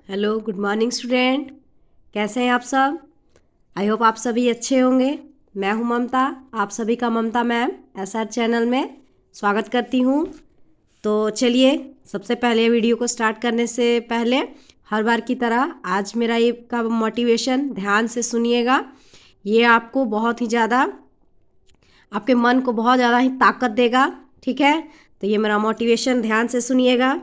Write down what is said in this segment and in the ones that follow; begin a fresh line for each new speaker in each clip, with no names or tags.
Hello, good morning student. कैसे हैं आप सब? आई होप आप सभी अच्छे होंगे। मैं हूं ममता, आप सभी का ममता मैम एसआर चैनल में स्वागत करती हूं। तो चलिए, सबसे पहले वीडियो को स्टार्ट करने से पहले हर बार की तरह आज मेरा ये का मोटिवेशन ध्यान से सुनिएगा। ये आपको बहुत ही ज़्यादा, आपके मन को बहुत ज़्यादा ही ताकत देगा। ठीक है, तो ये मेरा मोटिवेशन ध्यान से सुनिएगा।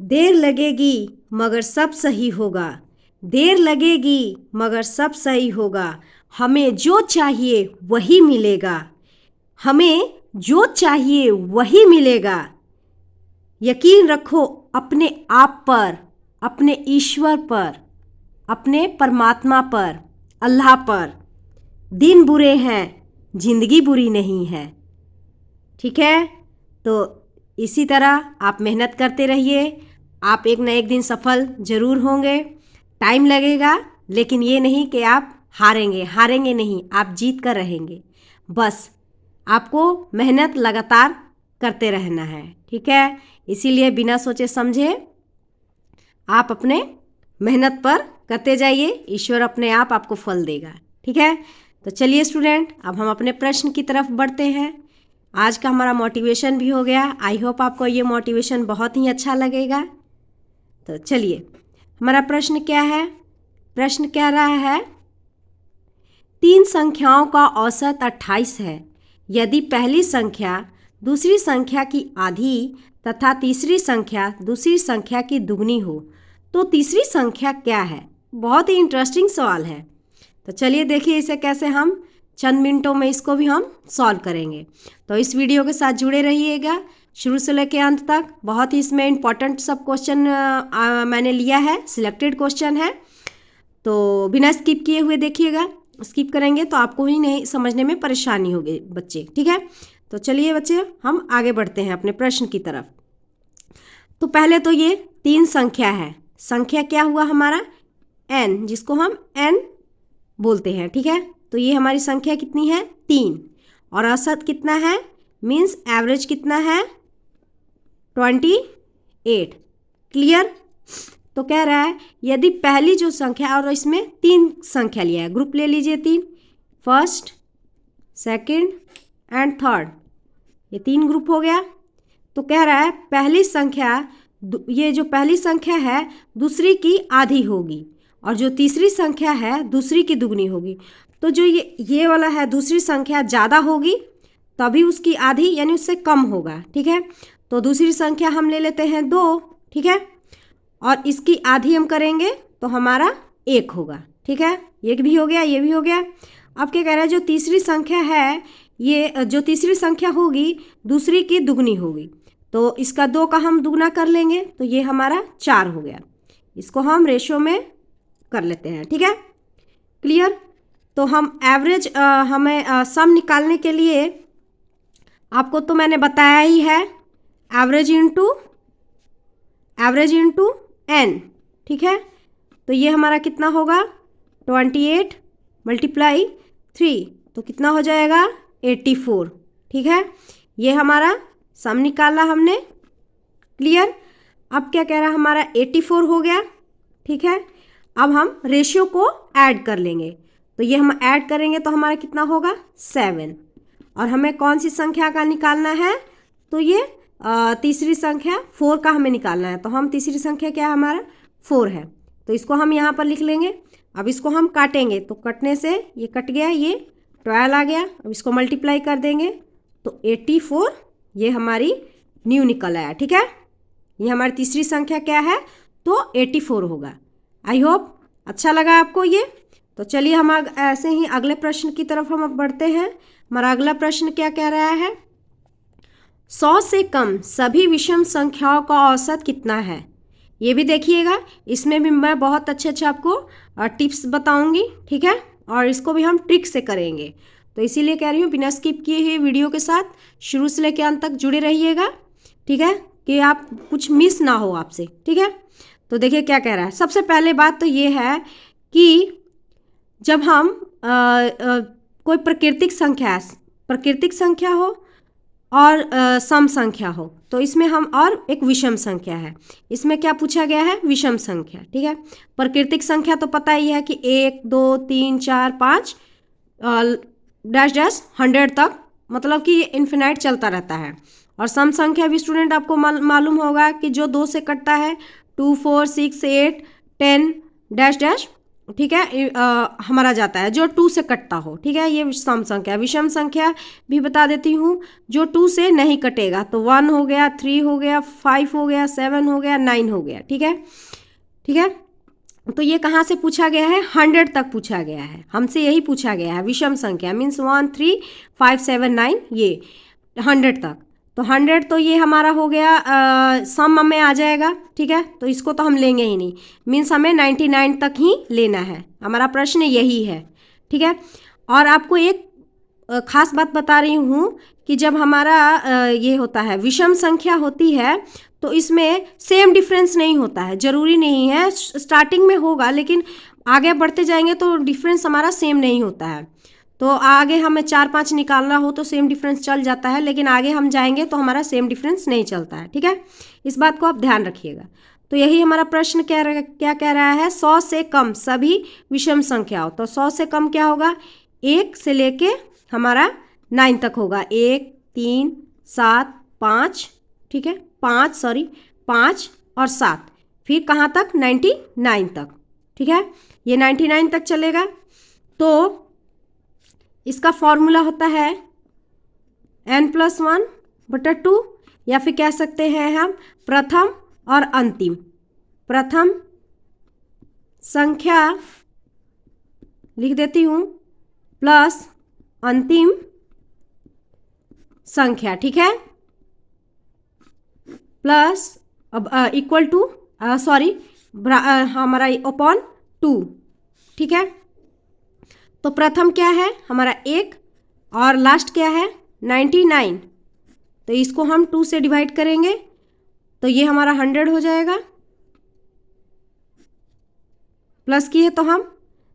देर लगेगी मगर सब सही होगा, देर लगेगी मगर सब सही होगा। हमें जो चाहिए वही मिलेगा, हमें जो चाहिए वही मिलेगा। यकीन रखो अपने आप पर, अपने ईश्वर पर, अपने परमात्मा पर, अल्लाह पर। दिन बुरे हैं, जिंदगी बुरी नहीं है। ठीक है, तो इसी तरह आप मेहनत करते रहिए। आप एक न एक दिन सफल ज़रूर होंगे। टाइम लगेगा, लेकिन ये नहीं कि आप हारेंगे नहीं, आप जीत कर रहेंगे। बस आपको मेहनत लगातार करते रहना है। ठीक है, इसीलिए बिना सोचे समझे आप अपने मेहनत पर करते जाइए, ईश्वर अपने आप आपको फल देगा। ठीक है, तो चलिए स्टूडेंट, अब हम अपने प्रश्न की तरफ बढ़ते हैं। आज का हमारा मोटिवेशन भी हो गया। आई होप आपको ये मोटिवेशन बहुत ही अच्छा लगेगा। तो चलिए, हमारा प्रश्न क्या है? प्रश्न कह रहा है, 3 संख्याओं का औसत 28 है। यदि पहली संख्या दूसरी संख्या की आधी तथा तीसरी संख्या दूसरी संख्या की दुगनी हो तो तीसरी संख्या क्या है? बहुत ही इंटरेस्टिंग सवाल है। तो चलिए देखिए इसे कैसे हम चंद मिनटों में इसको भी हम सॉल्व करेंगे। तो इस वीडियो के साथ जुड़े रहिएगा शुरू से लेकर अंत तक। बहुत ही इसमें इम्पॉर्टेंट सब क्वेश्चन मैंने लिया है, सिलेक्टेड क्वेश्चन है, तो बिना स्किप किए हुए देखिएगा। स्किप करेंगे तो आपको ही नहीं समझने में परेशानी होगी बच्चे। ठीक है, तो चलिए बच्चे, हम आगे बढ़ते हैं अपने प्रश्न की तरफ। तो पहले तो ये 3 संख्या है। संख्या क्या हुआ हमारा? n, जिसको हम n बोलते हैं। ठीक है, तो ये हमारी संख्या कितनी है? 3। और औसत कितना है? मीन्स एवरेज कितना है? 28। क्लियर? तो कह रहा है यदि पहली जो संख्या, और इसमें 3 संख्या लिया है, ग्रुप ले लीजिए 3, फर्स्ट, सेकंड एंड थर्ड, ये 3 ग्रुप हो गया। तो कह रहा है पहली संख्या, ये जो पहली संख्या है दूसरी की आधी होगी, और जो तीसरी संख्या है दूसरी की दुगनी होगी। तो जो ये वाला है दूसरी संख्या ज़्यादा होगी तभी उसकी आधी यानी उससे कम होगा। ठीक है, तो दूसरी संख्या हम ले लेते हैं 2। ठीक है, और इसकी आधी हम करेंगे तो हमारा 1 होगा। ठीक है, 1 भी हो गया, ये भी हो गया। अब क्या कह रहा है, जो तीसरी संख्या है, ये जो तीसरी संख्या होगी दूसरी की दुगनी होगी, तो इसका 2 का हम दुगना कर लेंगे तो ये हमारा 4 हो गया। इसको हम रेशो में कर लेते हैं। ठीक है, क्लियर? तो हम एवरेज, हमें सम निकालने के लिए आपको तो मैंने बताया ही है, एवरेज इंटू n। ठीक है, तो ये हमारा कितना होगा? 28 मल्टीप्लाई 3, तो कितना हो जाएगा? 84। ठीक है, ये हमारा सम निकाला हमने। क्लियर? अब क्या कह रहा है, हमारा 84 हो गया। ठीक है, अब हम रेशियो को ऐड कर लेंगे, तो ये हम ऐड करेंगे तो हमारा कितना होगा? 7। और हमें कौन सी संख्या का निकालना है? तो ये तीसरी संख्या 4 का हमें निकालना है। तो हम तीसरी संख्या क्या है हमारा? 4 है, तो इसको हम यहाँ पर लिख लेंगे। अब इसको हम काटेंगे तो कटने से ये कट गया, ये 12 आ गया। अब इसको मल्टीप्लाई कर देंगे तो 84 ये हमारी न्यू निकल आया। ठीक है, ये हमारी तीसरी संख्या क्या है? तो 84 होगा। आई होप अच्छा लगा आपको ये। तो चलिए हम ऐसे ही अगले प्रश्न की तरफ हम अब बढ़ते हैं। हमारा अगला प्रश्न क्या कह रहा है? 100 से कम सभी विषम संख्याओं का औसत कितना है? ये भी देखिएगा, इसमें भी मैं बहुत अच्छे आपको टिप्स बताऊंगी। ठीक है, और इसको भी हम ट्रिक से करेंगे, तो इसीलिए कह रही हूँ बिना स्किप किए हुए वीडियो के साथ शुरू से लेकर अंत तक जुड़े रहिएगा। ठीक है, कि आप कुछ मिस ना हो आपसे। ठीक है, तो देखिए क्या कह रहा है। सबसे पहले बात तो ये है कि जब हम कोई प्राकृतिक संख्या हो और सम संख्या हो, तो इसमें हम, और एक विषम संख्या है, इसमें क्या पूछा गया है, विषम संख्या। ठीक है, प्राकृतिक संख्या तो पता ही है कि 1 2 3 4 5 डैश डैश 100 तक, मतलब कि इन्फिनाइट चलता रहता है। और सम संख्या भी स्टूडेंट आपको मालूम होगा कि जो 2 से कटता है, 2 4 6 8 10 डैश डैश, ठीक है, हमारा जाता है जो 2 से कटता हो। ठीक है, ये सम संख्या। विषम संख्या भी बता देती हूँ, जो 2 से नहीं कटेगा, तो 1 हो गया, 3 हो गया, 5 हो गया, 7 हो गया, 9 हो गया। ठीक है, ठीक है, तो ये कहाँ से पूछा गया है, 100 तक पूछा गया है, हमसे यही पूछा गया है। विषम संख्या मीन्स 1 3 5 7 9, ये 100 तक। तो 100 तो ये हमारा हो गया, सम में आ जाएगा। ठीक है, तो इसको तो हम लेंगे ही नहीं, मीन्स हमें 99 तक ही लेना है, हमारा प्रश्न यही है। ठीक है, और आपको एक खास बात बता रही हूँ कि जब हमारा ये होता है, विषम संख्या होती है, तो इसमें सेम डिफरेंस नहीं होता है, ज़रूरी नहीं है, स्टार्टिंग में होगा, लेकिन आगे बढ़ते जाएंगे तो डिफरेंस हमारा सेम नहीं होता है। तो आगे हमें 4 5 निकालना हो तो सेम डिफरेंस चल जाता है, लेकिन आगे हम जाएंगे तो हमारा सेम डिफरेंस नहीं चलता है। ठीक है, इस बात को आप ध्यान रखिएगा। तो यही हमारा प्रश्न क्या कह रहा है, 100 से कम सभी विषम संख्या हो। तो 100 से कम क्या होगा, 1 से लेके हमारा 9 तक होगा, 1 3 7 5, ठीक है, 5 और 7, फिर कहाँ तक, 99 तक। ठीक है, ये 99 तक चलेगा। तो इसका फॉर्मूला होता है n+1/2, या फिर कह सकते हैं हम प्रथम और अंतिम। प्रथम संख्या लिख देती हूँ प्लस अंतिम संख्या। ठीक है, प्लस अब इक्वल टू हमारा अपॉन 2। ठीक है, तो प्रथम क्या है हमारा 1 और लास्ट क्या है 99, तो इसको हम 2 से डिवाइड करेंगे तो ये हमारा 100 हो जाएगा। प्लस किए तो हम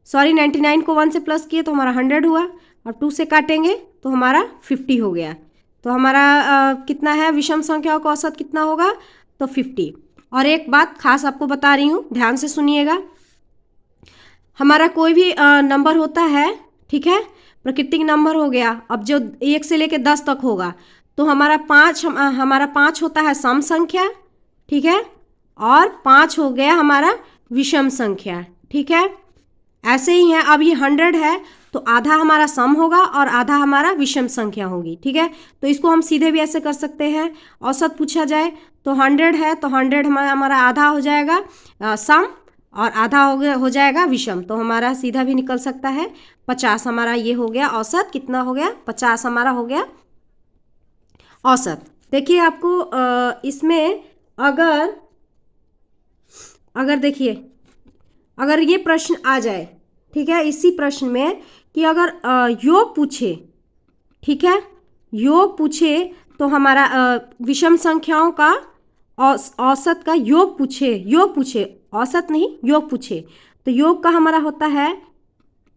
99 को 1 से प्लस किए तो हमारा 100 हुआ, और 2 से काटेंगे तो हमारा 50 हो गया। तो हमारा कितना है, विषम संख्याओं का औसत कितना होगा, तो 50। और एक बात खास आपको बता रही हूँ, ध्यान से सुनिएगा। हमारा कोई भी नंबर होता है, ठीक है, प्राकृतिक नंबर हो गया, अब जो 1 से लेकर 10 तक होगा, तो हमारा 5 होता है सम संख्या। ठीक है, और 5 हो गया हमारा विषम संख्या। ठीक है, ऐसे ही है। अब ये 100 है तो आधा हमारा सम होगा और आधा हमारा विषम संख्या होगी। ठीक है, तो इसको हम सीधे भी ऐसे कर सकते हैं, औसत पूछा जाए तो 100 है तो 100 हमारा आधा हो जाएगा सम और आधा हो जाएगा विषम, तो हमारा सीधा भी निकल सकता है 50। हमारा ये हो गया औसत, कितना हो गया 50 हमारा हो गया औसत। देखिए आपको इसमें अगर देखिए, अगर ये प्रश्न आ जाए, ठीक है, इसी प्रश्न में कि अगर योग पूछे, ठीक है, योग पूछे तो हमारा विषम संख्याओं का औसत का योग पूछे औसत नहीं, योग पूछे, तो योग का हमारा होता है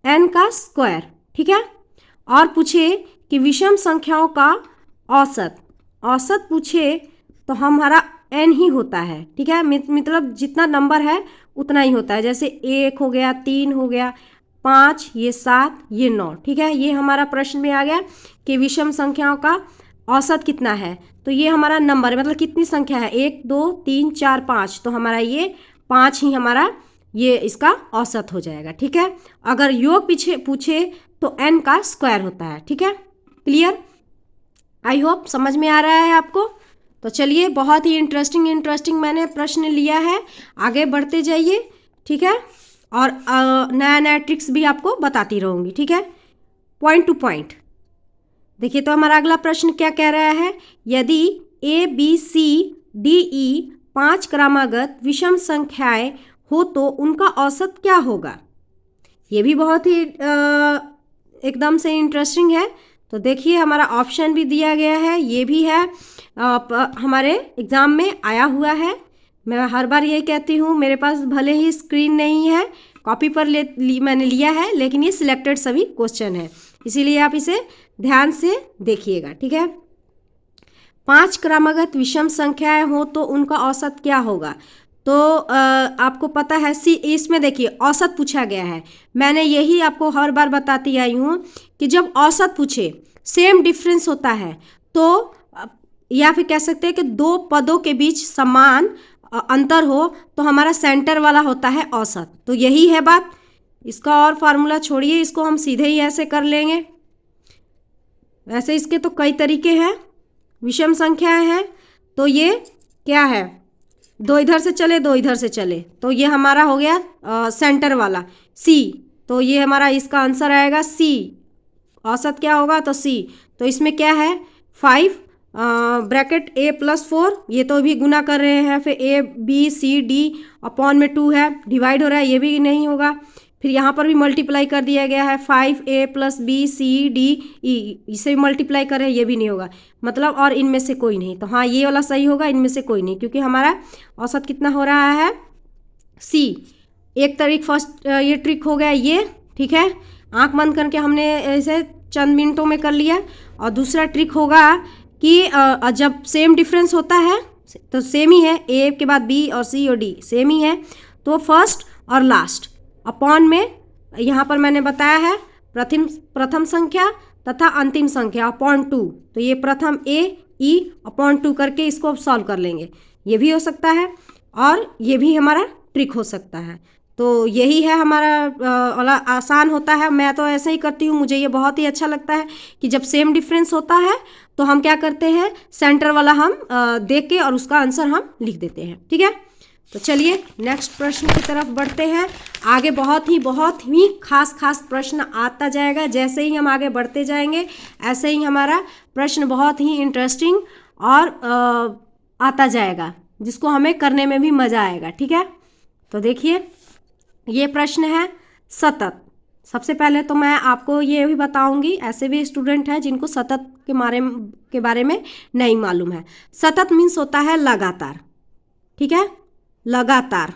n का स्क्वायर। ठीक है, और पूछे कि विषम संख्याओं का औसत पूछे तो हमारा n ही होता है। ठीक है, मतलब जितना नंबर है उतना ही होता है, जैसे 1 हो गया, 3 हो गया, 5, ये 7, ये 9। ठीक है, ये हमारा प्रश्न में आ गया कि विषम संख्याओं का औसत कितना है, तो ये हमारा नंबर मतलब कितनी संख्या है, 1 2 3 4 5, तो हमारा ये 5 ही हमारा ये इसका औसत हो जाएगा। ठीक है, अगर योग पीछे पूछे तो n का स्क्वायर होता है। ठीक है, क्लियर, आई होप समझ में आ रहा है आपको। तो चलिए, बहुत ही इंटरेस्टिंग मैंने प्रश्न लिया है, आगे बढ़ते जाइए। ठीक है, और नया ट्रिक्स भी आपको बताती रहूँगी। ठीक है, पॉइंट टू पॉइंट देखिए। तो हमारा अगला प्रश्न क्या कह रहा है, यदि ABCDE 5 क्रमागत विषम संख्याएं हो तो उनका औसत क्या होगा। ये भी बहुत ही एकदम से इंटरेस्टिंग है। तो देखिए, हमारा ऑप्शन भी दिया गया है, ये भी है हमारे एग्ज़ाम में आया हुआ है। मैं हर बार यही कहती हूँ, मेरे पास भले ही स्क्रीन नहीं है, कॉपी पर मैंने लिया है, लेकिन ये सिलेक्टेड सभी क्वेश्चन है, इसीलिए आप इसे ध्यान से देखिएगा। ठीक है, 5 क्रमागत विषम संख्याएं हो तो उनका औसत क्या होगा। तो आपको पता है इसमें देखिए औसत पूछा गया है। मैंने यही आपको हर बार बताती आई हूँ कि जब औसत पूछे, सेम डिफरेंस होता है, तो या फिर कह सकते हैं कि दो पदों के बीच समान अंतर हो तो हमारा सेंटर वाला होता है औसत। तो यही है बात। इसका और फार्मूला छोड़िए, इसको हम सीधे ही ऐसे कर लेंगे। वैसे इसके तो कई तरीके हैं, विषम संख्याएं हैं। तो ये क्या है, दो इधर से चले दो इधर से चले, तो ये हमारा हो गया सेंटर वाला सी। तो ये हमारा इसका आंसर आएगा सी। औसत क्या होगा, तो सी। तो इसमें क्या है 5 ब्रैकेट a + 4, ये तो भी गुना कर रहे हैं, फिर a b c d upon में 2 है, डिवाइड हो रहा है, ये भी नहीं होगा। फिर यहाँ पर भी मल्टीप्लाई कर दिया गया है 5a + b c d e, इसे भी मल्टीप्लाई कर रहे हैं, ये भी नहीं होगा। मतलब और इनमें से कोई नहीं। तो हाँ, ये वाला सही होगा, इनमें से कोई नहीं, क्योंकि हमारा औसत कितना हो रहा है सी। एक तरीक फर्स्ट ये ट्रिक हो गया ये, ठीक है। आंख बंद करके हमने ऐसे चंद मिनटों में कर लिया। और दूसरा ट्रिक होगा कि जब सेम डिफरेंस होता है तो सेम ही है, ए के बाद बी और सी और डी सेम ही है, तो फर्स्ट और लास्ट अपॉन में यहाँ पर मैंने बताया है प्रथम संख्या तथा अंतिम संख्या अपॉन 2। तो ये प्रथम ए ई अपॉन 2 करके इसको सॉल्व कर लेंगे। ये भी हो सकता है और ये भी हमारा ट्रिक हो सकता है। तो यही है हमारा वाला, आसान होता है। मैं तो ऐसे ही करती हूँ, मुझे ये बहुत ही अच्छा लगता है कि जब सेम डिफरेंस होता है तो हम क्या करते हैं, सेंटर वाला हम देख के और उसका आंसर हम लिख देते हैं, ठीक है। तो चलिए नेक्स्ट प्रश्न की तरफ बढ़ते हैं। आगे बहुत ही खास प्रश्न आता जाएगा। जैसे ही हम आगे बढ़ते जाएंगे ऐसे ही हमारा प्रश्न बहुत ही इंटरेस्टिंग और आता जाएगा, जिसको हमें करने में भी मज़ा आएगा, ठीक है। तो देखिए ये प्रश्न है सतत। सबसे पहले तो मैं आपको ये भी बताऊंगी, ऐसे भी स्टूडेंट हैं जिनको सतत के बारे में नहीं मालूम है। सतत मीन्स होता है लगातार, ठीक है, लगातार।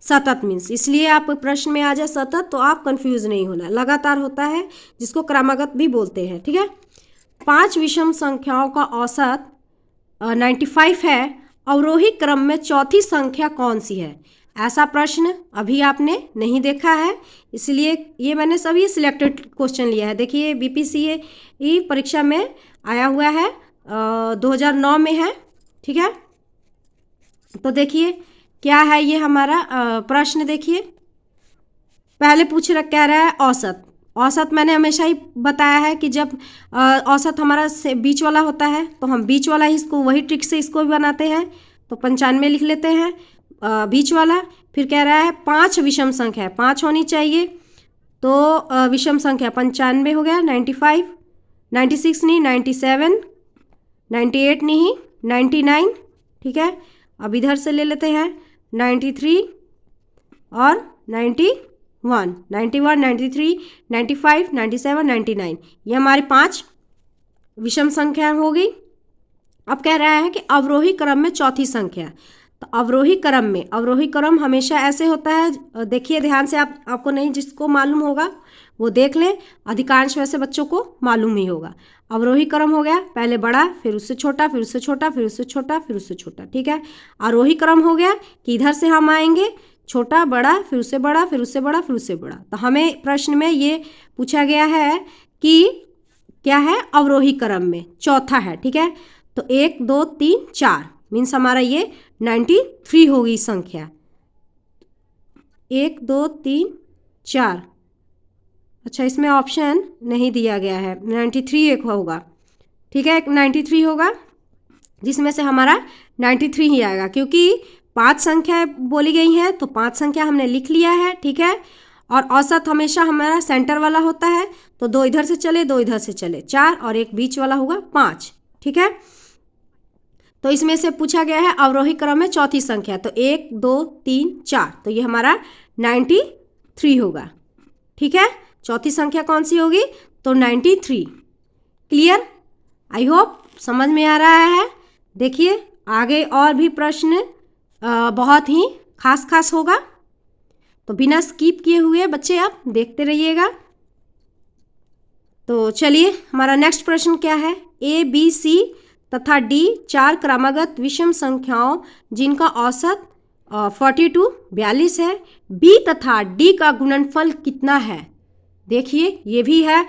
सतत मीन्स, इसलिए आप प्रश्न में आ जाए सतत तो आप कंफ्यूज नहीं होना। लगातार होता है, जिसको क्रमागत भी बोलते हैं, ठीक है। 5 विषम संख्याओं का औसत 95 है, अवरोही क्रम में चौथी संख्या कौन सी है। ऐसा प्रश्न अभी आपने नहीं देखा है, इसलिए ये मैंने सभी सिलेक्टेड क्वेश्चन लिया है। देखिए BPCE परीक्षा में आया हुआ है, 2009 में है, ठीक है। तो देखिए क्या है ये हमारा प्रश्न। देखिए पहले कह रहा है औसत। औसत मैंने हमेशा ही बताया है कि जब औसत हमारा बीच वाला होता है तो हम बीच वाला ही इसको, वही ट्रिक से इसको भी बनाते हैं। तो 95 लिख लेते हैं बीच वाला। फिर कह रहा है 5 विषम संख्या है, 5 होनी चाहिए, तो विषम संख्या 95 हो गया, 95, 96 नहीं, 97, 98 नहीं, 99, ठीक है। अब इधर से ले लेते हैं 93 और 91, 91, 93, 95, 97, 99, ये हमारी 5 विषम संख्या हो गई। अब कह रहा है कि अवरोही क्रम में चौथी संख्या। तो अवरोही क्रम हमेशा ऐसे होता है। देखिए ध्यान से, आपको नहीं, जिसको मालूम होगा वो देख लें, अधिकांश वैसे बच्चों को मालूम ही होगा। अवरोही क्रम हो गया, पहले बड़ा, फिर उससे छोटा, फिर उससे छोटा, फिर उससे छोटा, फिर उससे छोटा, ठीक है। आरोही क्रम हो गया कि इधर से हम आएंगे, छोटा बड़ा, फिर उससे बड़ा, फिर उससे बड़ा, फिर उससे बड़ा। तो हमें प्रश्न में ये पूछा गया है कि क्या है, अवरोही क्रम में चौथा है, ठीक है। तो 1 2 3 4 मीन्स हमारा ये 93 होगी संख्या। 1 2 3 4, अच्छा इसमें ऑप्शन नहीं दिया गया है, 93 एक होगा, ठीक है, 93 होगा, जिसमें से हमारा 93 ही आएगा, क्योंकि 5 संख्याएं बोली गई हैं तो 5 संख्या हमने लिख लिया है, ठीक है। और औसत हमेशा हमारा सेंटर वाला होता है, तो 2 इधर से चले 2 इधर से चले, 4 और एक बीच वाला होगा 5, ठीक है। तो इसमें से पूछा गया है अवरोही क्रम में चौथी संख्या, तो 1 2 3 4, तो ये हमारा 93 होगा, ठीक है। चौथी संख्या कौन सी होगी, तो 93। क्लियर, आई होप समझ में आ रहा है। देखिए आगे और भी प्रश्न बहुत ही खास होगा, तो बिना स्किप किए हुए बच्चे आप देखते रहिएगा। तो चलिए हमारा नेक्स्ट प्रश्न क्या है, A B C तथा डी 4 क्रमागत विषम संख्याओं जिनका औसत 42 है। बी तथा डी का गुणनफल कितना है? देखिए ये भी है,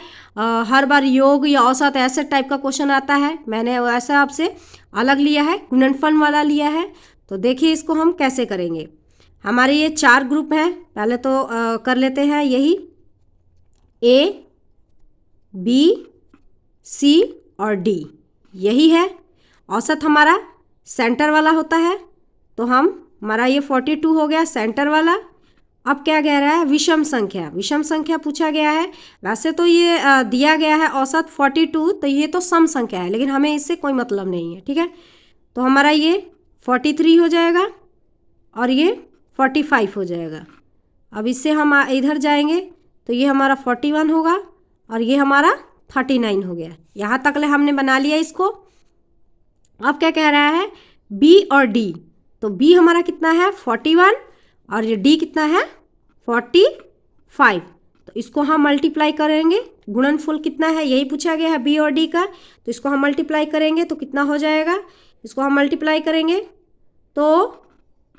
हर बार योग या औसत ऐसे टाइप का क्वेश्चन आता है। मैंने ऐसा आपसे अलग लिया है, गुणनफल वाला लिया है। तो देखिए इसको हम कैसे करेंगे। हमारे ये 4 ग्रुप हैं, पहले तो कर लेते हैं यही ए, बी, सी और डी, यही है। औसत हमारा सेंटर वाला होता है, तो हमारा ये 42 हो गया सेंटर वाला। अब क्या कह रहा है? विषम संख्या, विषम संख्या पूछा गया है। वैसे तो ये दिया गया है औसत 42, तो ये तो सम संख्या है, लेकिन हमें इससे कोई मतलब नहीं है, ठीक है। तो हमारा ये 43 हो जाएगा और ये 45 हो जाएगा। अब इससे हम इधर जाएंगे तो ये हमारा 41 होगा और ये हमारा 39 हो गया। यहाँ तक ले हमने बना लिया इसको। अब क्या कह रहा है? बी और डी। तो बी हमारा कितना है? 41 और ये डी कितना है? 45। तो इसको हम मल्टीप्लाई करेंगे। गुणनफल कितना है यही पूछा गया है बी और डी का, तो इसको हम मल्टीप्लाई करेंगे तो कितना हो जाएगा? इसको हम मल्टीप्लाई करेंगे तो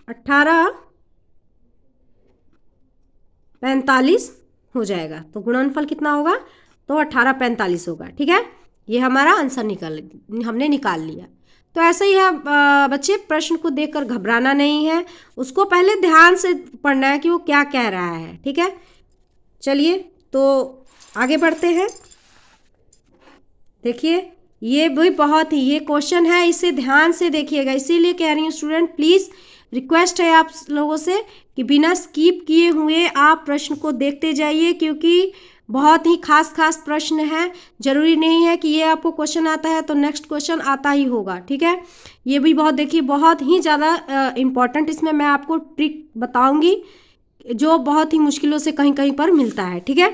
1845 हो जाएगा। तो गुणनफल कितना होगा? तो 1845 होगा, ठीक है। ये हमारा आंसर हमने निकाल लिया। तो ऐसा ही है बच्चे, प्रश्न को देखकर घबराना नहीं है, उसको पहले ध्यान से पढ़ना है कि वो क्या कह रहा है, ठीक है। चलिए तो आगे बढ़ते हैं। देखिए ये भी बहुत ही ये क्वेश्चन है, इसे ध्यान से देखिएगा। इसीलिए कह रही हूँ स्टूडेंट, प्लीज़ रिक्वेस्ट है आप लोगों से कि बिना स्किप किए हुए आप प्रश्न को देखते जाइए, क्योंकि बहुत ही खास प्रश्न है। जरूरी नहीं है कि ये आपको क्वेश्चन आता है तो नेक्स्ट क्वेश्चन आता ही होगा, ठीक है। ये भी बहुत देखिए, बहुत ही ज़्यादा इम्पॉर्टेंट इसमें मैं आपको ट्रिक बताऊंगी जो बहुत ही मुश्किलों से कहीं कहीं पर मिलता है, ठीक है।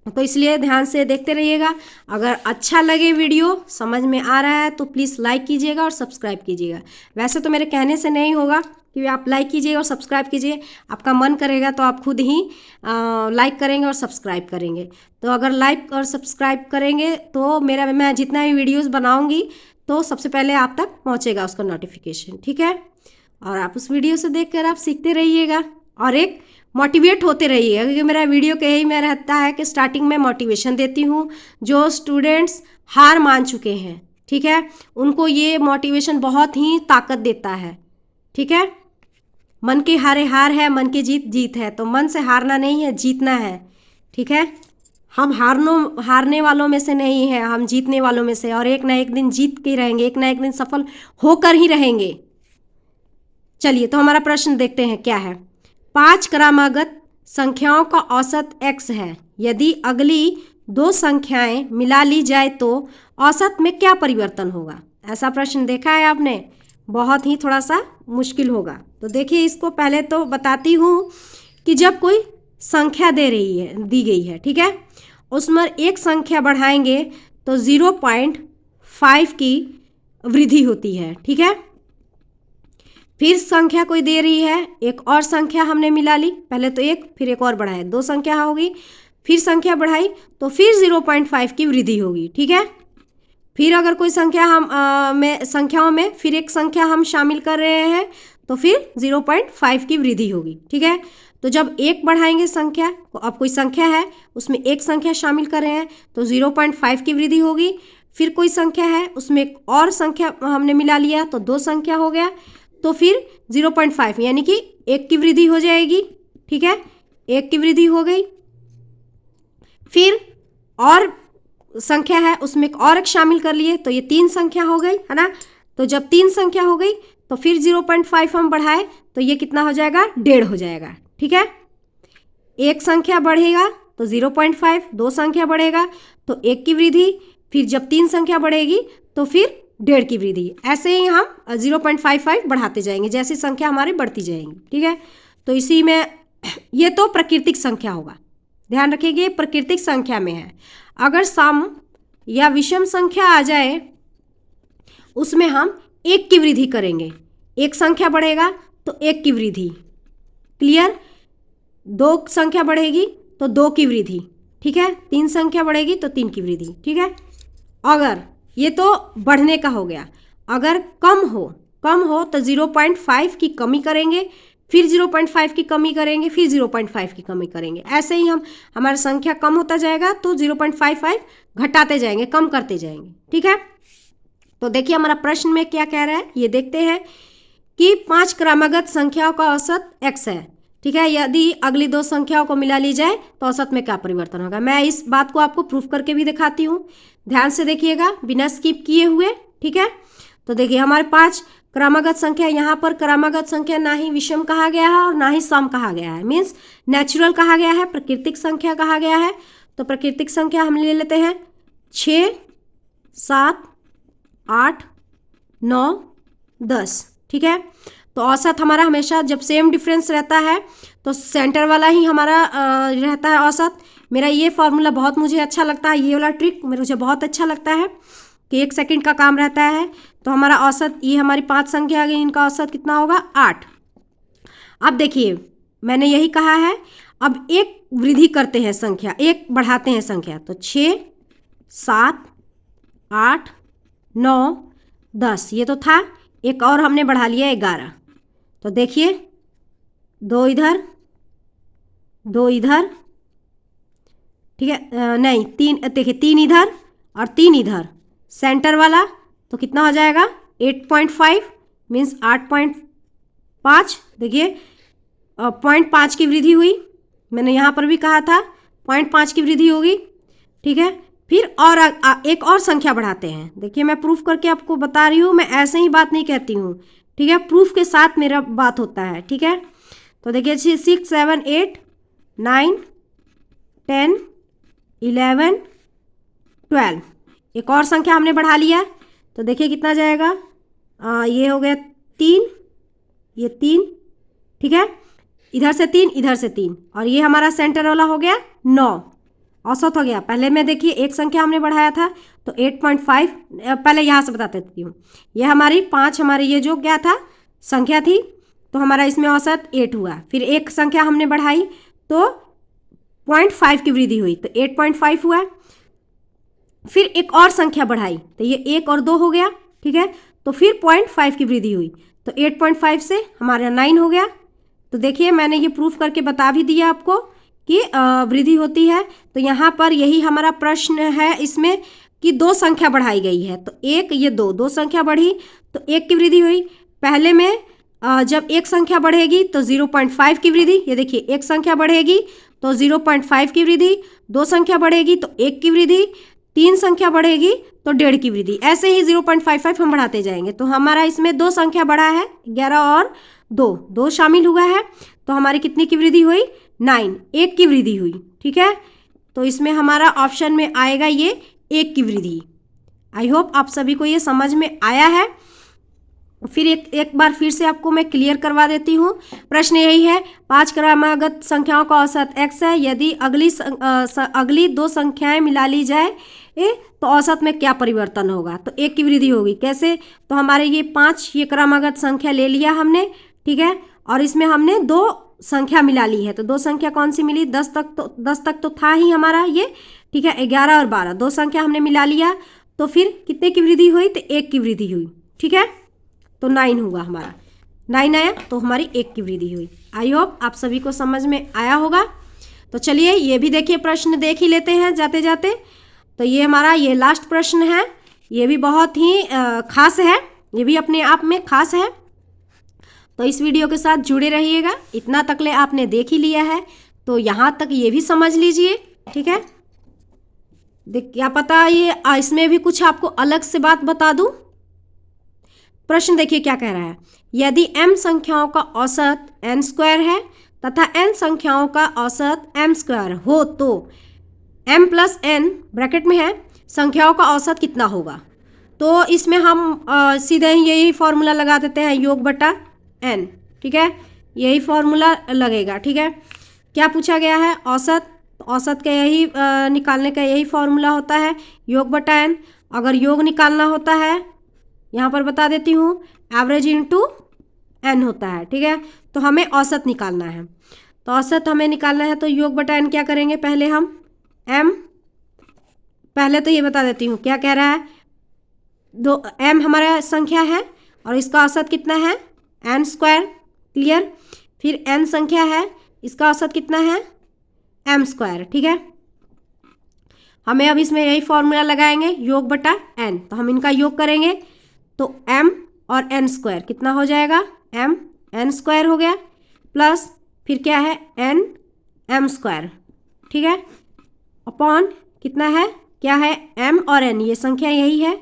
तो इसलिए ध्यान से देखते रहिएगा। अगर अच्छा लगे वीडियो, समझ में आ रहा है, तो प्लीज़ लाइक कीजिएगा और सब्सक्राइब कीजिएगा। वैसे तो मेरे कहने से नहीं होगा कि आप लाइक कीजिए और सब्सक्राइब कीजिए, आपका मन करेगा तो आप खुद ही लाइक करेंगे और सब्सक्राइब करेंगे। तो अगर लाइक और सब्सक्राइब करेंगे तो मैं जितना भी वीडियोज़ बनाऊँगी तो सबसे पहले आप तक पहुँचेगा उसका नोटिफिकेशन, ठीक है। और आप उस वीडियो से देख कर आप सीखते रहिएगा और एक मोटिवेट होते रहिएगा, क्योंकि मेरा वीडियो का यही में रहता है कि स्टार्टिंग में मोटिवेशन देती हूँ। जो स्टूडेंट्स हार मान चुके हैं, ठीक है, उनको ये मोटिवेशन बहुत ही ताकत देता है, ठीक है। मन के हारे हार है, मन की जीत जीत है। तो मन से हारना नहीं है, जीतना है, ठीक है। हम हारने वालों में से नहीं है, हम जीतने वालों में से, और एक ना एक दिन जीत के रहेंगे, एक ना एक दिन सफल होकर ही रहेंगे। चलिए तो हमारा प्रश्न देखते हैं क्या है। 5 क्रमागत संख्याओं का औसत x है। यदि अगली 2 संख्याएं मिला ली जाए तो औसत में क्या परिवर्तन होगा? ऐसा प्रश्न देखा है आपने? बहुत ही थोड़ा सा मुश्किल होगा। तो देखिए इसको पहले तो बताती हूँ कि जब कोई संख्या दी गई है, ठीक है, उसमें एक संख्या बढ़ाएंगे तो 0.5 की वृद्धि होती है, ठीक है। फिर संख्या कोई दे रही है, एक और संख्या हमने मिला ली, पहले तो एक फिर एक और बढ़ाए, 2 संख्या होगी, फिर संख्या बढ़ाई तो फिर 0.5 की वृद्धि होगी, ठीक है। फिर अगर कोई संख्या संख्याओं में फिर एक संख्या हम शामिल कर रहे हैं तो फिर 0.5 की वृद्धि होगी, ठीक है। तो जब एक बढ़ाएंगे संख्या, तो अब कोई संख्या है उसमें एक संख्या शामिल कर रहे हैं तो 0.5 की वृद्धि होगी। फिर कोई संख्या है उसमें एक और संख्या हमने मिला लिया तो 2 संख्या हो गया, तो फिर 0.5 यानी कि 1 की वृद्धि हो जाएगी, ठीक है, 1 की वृद्धि हो गई। फिर और संख्या है उसमें और एक शामिल कर लिए तो ये 3 संख्या हो गई, है ना। तो जब 3 संख्या हो गई तो फिर 0.5 हम बढ़ाए तो ये कितना हो जाएगा? 1.5 हो जाएगा, ठीक है। एक संख्या बढ़ेगा तो 0.5, 2 संख्या बढ़ेगा तो 1 की वृद्धि, फिर जब 3 संख्या बढ़ेगी तो फिर 1.5 की वृद्धि। ऐसे ही हम 0.55 बढ़ाते जाएंगे जैसे संख्या हमारी बढ़ती जाएंगी, ठीक है। तो इसी में ये तो प्राकृतिक संख्या होगा, ध्यान रखिएगा, प्राकृतिक संख्या में है। अगर सम या विषम संख्या आ जाए उसमें हम 1 की वृद्धि करेंगे, एक संख्या बढ़ेगा तो 1 की वृद्धि, क्लियर। 2 संख्या बढ़ेगी तो 2 की वृद्धि, ठीक है। 3 संख्या बढ़ेगी तो 3 की वृद्धि, ठीक है। अगर ये तो बढ़ने का हो गया। अगर कम हो तो 0.5 की कमी करेंगे, फिर 0.5 की कमी करेंगे, फिर 0.5 की कमी करेंगे। ऐसे ही हमारा संख्या कम होता जाएगा तो 0.55 घटाते जाएंगे, कम करते जाएंगे। ठीक है, तो देखिए हमारा प्रश्न में क्या कह रहा है, ये देखते हैं कि 5 क्रमागत संख्याओं का औसत x है। ठीक है, यदि अगली 2 संख्याओं को मिला ली जाए तो औसत में क्या परिवर्तन होगा। मैं इस बात को आपको प्रूफ करके भी दिखाती हूँ, ध्यान से देखिएगा बिना स्किप किए हुए। ठीक है, तो देखिए हमारे 5 क्रमागत संख्या, यहाँ पर क्रमागत संख्या ना ही विषम कहा गया है और ना ही सम कहा गया है, मीन्स नेचुरल कहा गया है, प्राकृतिक संख्या कहा गया है। तो प्राकृतिक संख्या हम ले लेते हैं 6, 7, 8, 9, 10। ठीक है, तो औसत हमारा हमेशा जब सेम डिफरेंस रहता है तो सेंटर वाला ही हमारा रहता है औसत। मेरा ये फॉर्मूला बहुत मुझे अच्छा लगता है, ये वाला ट्रिक मुझे बहुत अच्छा लगता है कि 1 सेकंड का काम रहता है। तो हमारा औसत, ये हमारी 5 संख्या आ गई, इनका औसत कितना होगा 8। अब देखिए मैंने यही कहा है, अब एक वृद्धि करते हैं संख्या, एक बढ़ाते हैं संख्या, तो 6, 7, 8, 9, 10 ये तो था, एक और हमने बढ़ा लिया 11। तो देखिए 2 इधर 2 इधर, ठीक है, नहीं 3, देखिए 3 इधर और 3 इधर, सेंटर वाला तो कितना हो जाएगा 8.5 मीन्स 8.5। देखिए 0.5 की वृद्धि हुई, मैंने यहाँ पर भी कहा था 0.5 की वृद्धि होगी। ठीक है, फिर और एक और संख्या बढ़ाते हैं। देखिए मैं प्रूफ करके आपको बता रही हूँ, मैं ऐसे ही बात नहीं कहती हूँ। ठीक है, प्रूफ के साथ मेरा बात होता है। ठीक है, तो देखिए 6, 7, 8, 9, 10, 11, 12, एक और संख्या हमने बढ़ा लिया। तो देखिए कितना जाएगा, ये हो गया 3, ये 3। ठीक है, इधर से 3, इधर से 3, और ये हमारा सेंटर वाला हो गया 9, औसत हो गया। पहले में देखिए एक संख्या हमने बढ़ाया था तो 8.5, पहले यहाँ से बता देती हूँ, ये हमारी 5 हमारी ये जो क्या था संख्या थी, तो हमारा इसमें औसत 8 हुआ। फिर एक संख्या हमने बढ़ाई तो 0.5 की वृद्धि हुई तो 8.5 हुआ। फिर एक और संख्या बढ़ाई तो ये 1 और 2 हो गया। ठीक है, तो फिर 0.5 की वृद्धि हुई तो 8.5 से हमारा 9 हो गया। तो देखिए मैंने ये प्रूफ करके बता भी दिया आपको कि वृद्धि होती है। तो यहाँ पर यही हमारा प्रश्न है इसमें कि 2 संख्या बढ़ाई गई है, तो 1 ये 2 संख्या बढ़ी तो 1 की वृद्धि हुई। पहले में जब एक संख्या बढ़ेगी तो 0.5 की वृद्धि, ये देखिए एक संख्या बढ़ेगी तो 0.5 की वृद्धि, 2 संख्या बढ़ेगी तो 1 की वृद्धि, 3 संख्या बढ़ेगी तो 1.5 की वृद्धि, ऐसे ही 0.55 हम बढ़ाते जाएंगे। तो हमारा इसमें 2 संख्या बढ़ा है, 11 और 2 शामिल हुआ है, तो हमारी कितनी की वृद्धि हुई 9, 1 की वृद्धि हुई। ठीक है, तो इसमें हमारा ऑप्शन में आएगा ये 1 की वृद्धि। आई होप आप सभी को ये समझ में आया है। फिर एक बार फिर से आपको मैं क्लियर करवा देती हूँ। प्रश्न यही है, 5 क्रमागत संख्याओं का औसत x है, यदि अगली 2 संख्याएं मिला ली जाए तो औसत में क्या परिवर्तन होगा। तो 1 की वृद्धि होगी, कैसे, तो हमारे ये 5 ये क्रमागत संख्या ले लिया हमने। ठीक है, और इसमें हमने 2 संख्या मिला ली है, तो 2 संख्या कौन सी मिली, 10 तक तो था ही हमारा ये। ठीक है, 11 और 12 2 संख्या हमने मिला लिया, तो फिर कितने की वृद्धि हुई, तो 1 की वृद्धि हुई। ठीक है, तो 9 हुआ हमारा, 9 आया तो हमारी 1 की वृद्धि हुई। आई होप आप सभी को समझ में आया होगा। तो चलिए ये भी देखिए प्रश्न देख ही लेते हैं जाते जाते। तो ये हमारा ये लास्ट प्रश्न है, ये भी बहुत ही खास है, ये भी अपने आप में खास है। तो इस वीडियो के साथ जुड़े रहिएगा। इतना तकले आपने देख ही लिया है तो यहाँ तक ये भी समझ लीजिए। ठीक है, क्या पता ये इसमें भी कुछ आपको अलग से बात बता दूँ। प्रश्न देखिए क्या कह रहा है, यदि m संख्याओं का औसत n² है तथा n संख्याओं का औसत m² हो तो m + n ब्रैकेट में है संख्याओं का औसत कितना होगा। तो इसमें हम सीधे ही यही फॉर्मूला लगा देते हैं, योग बटा n। ठीक है, यही फॉर्मूला लगेगा। ठीक है, क्या पूछा गया है, औसत, औसत का यही निकालने का यही फॉर्मूला होता है, योग बटा n। अगर योग निकालना होता है, यहाँ पर बता देती हूँ, एवरेज इंटू n होता है। ठीक है, तो हमें औसत निकालना है, तो औसत हमें निकालना है तो योग बटा n क्या करेंगे, पहले हम m, पहले तो ये बता देती हूँ क्या कह रहा है, दो m हमारा संख्या है और इसका औसत कितना है n स्क्वायर, क्लियर। फिर n संख्या है, इसका औसत कितना है m स्क्वायर, ठीक है। हमें अब इसमें यही फॉर्मूला लगाएंगे, योग बटा n, तो हम इनका योग करेंगे तो m और n स्क्वायर कितना हो जाएगा, m n स्क्वायर हो गया, प्लस फिर क्या है n m स्क्वायर, ठीक है, अपॉन कितना है, क्या है m और n, ये संख्या यही है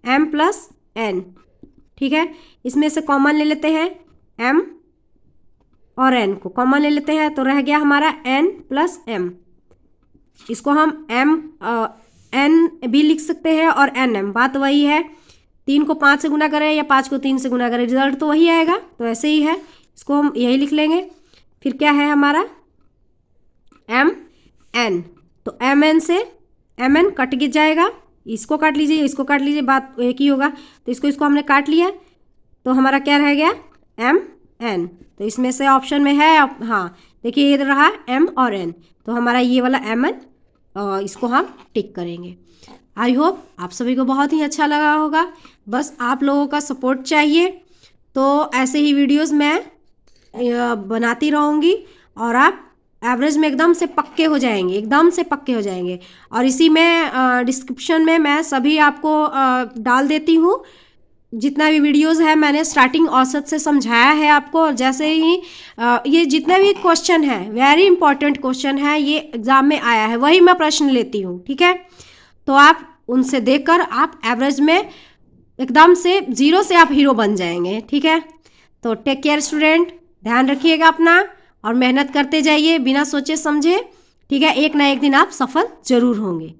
m प्लस n, ठीक है। इसमें से कॉमन ले लेते हैं, m और n को कॉमन ले लेते हैं तो रह गया हमारा n प्लस m। इसको हम n भी लिख सकते हैं और nm, बात वही है। 3 को 5 से गुना करें या 5 को 3 से गुना करें, रिजल्ट तो वही आएगा, तो ऐसे ही है, इसको हम यही लिख लेंगे। फिर क्या है हमारा m n, तो m n से m n कट जाएगा, इसको काट लीजिए, इसको काट लीजिए, बात एक ही होगा। तो इसको हमने काट लिया तो हमारा क्या रह गया m n। तो इसमें से ऑप्शन में है, हाँ देखिए ये रहा m और n, तो हमारा ये वाला m n, इसको हम टिक करेंगे। आई होप आप सभी को बहुत ही अच्छा लगा होगा। बस आप लोगों का सपोर्ट चाहिए, तो ऐसे ही वीडियोस मैं बनाती रहूँगी और आप एवरेज में एकदम से पक्के हो जाएंगे, एकदम से पक्के हो जाएंगे। और इसी में डिस्क्रिप्शन में मैं सभी आपको डाल देती हूँ, जितना भी वीडियोस है मैंने स्टार्टिंग औसत से समझाया है आपको। और जैसे ही ये जितने भी क्वेश्चन है, वेरी इंपॉर्टेंट क्वेश्चन है, ये एग्ज़ाम में आया है, वही मैं प्रश्न लेती हूँ, ठीक है। तो आप उनसे देखकर आप एवरेज में एकदम से 0 से आप हीरो बन जाएंगे, ठीक है। तो टेक केयर स्टूडेंट, ध्यान रखिएगा अपना और मेहनत करते जाइए बिना सोचे समझे, ठीक है। एक ना एक दिन आप सफल ज़रूर होंगे।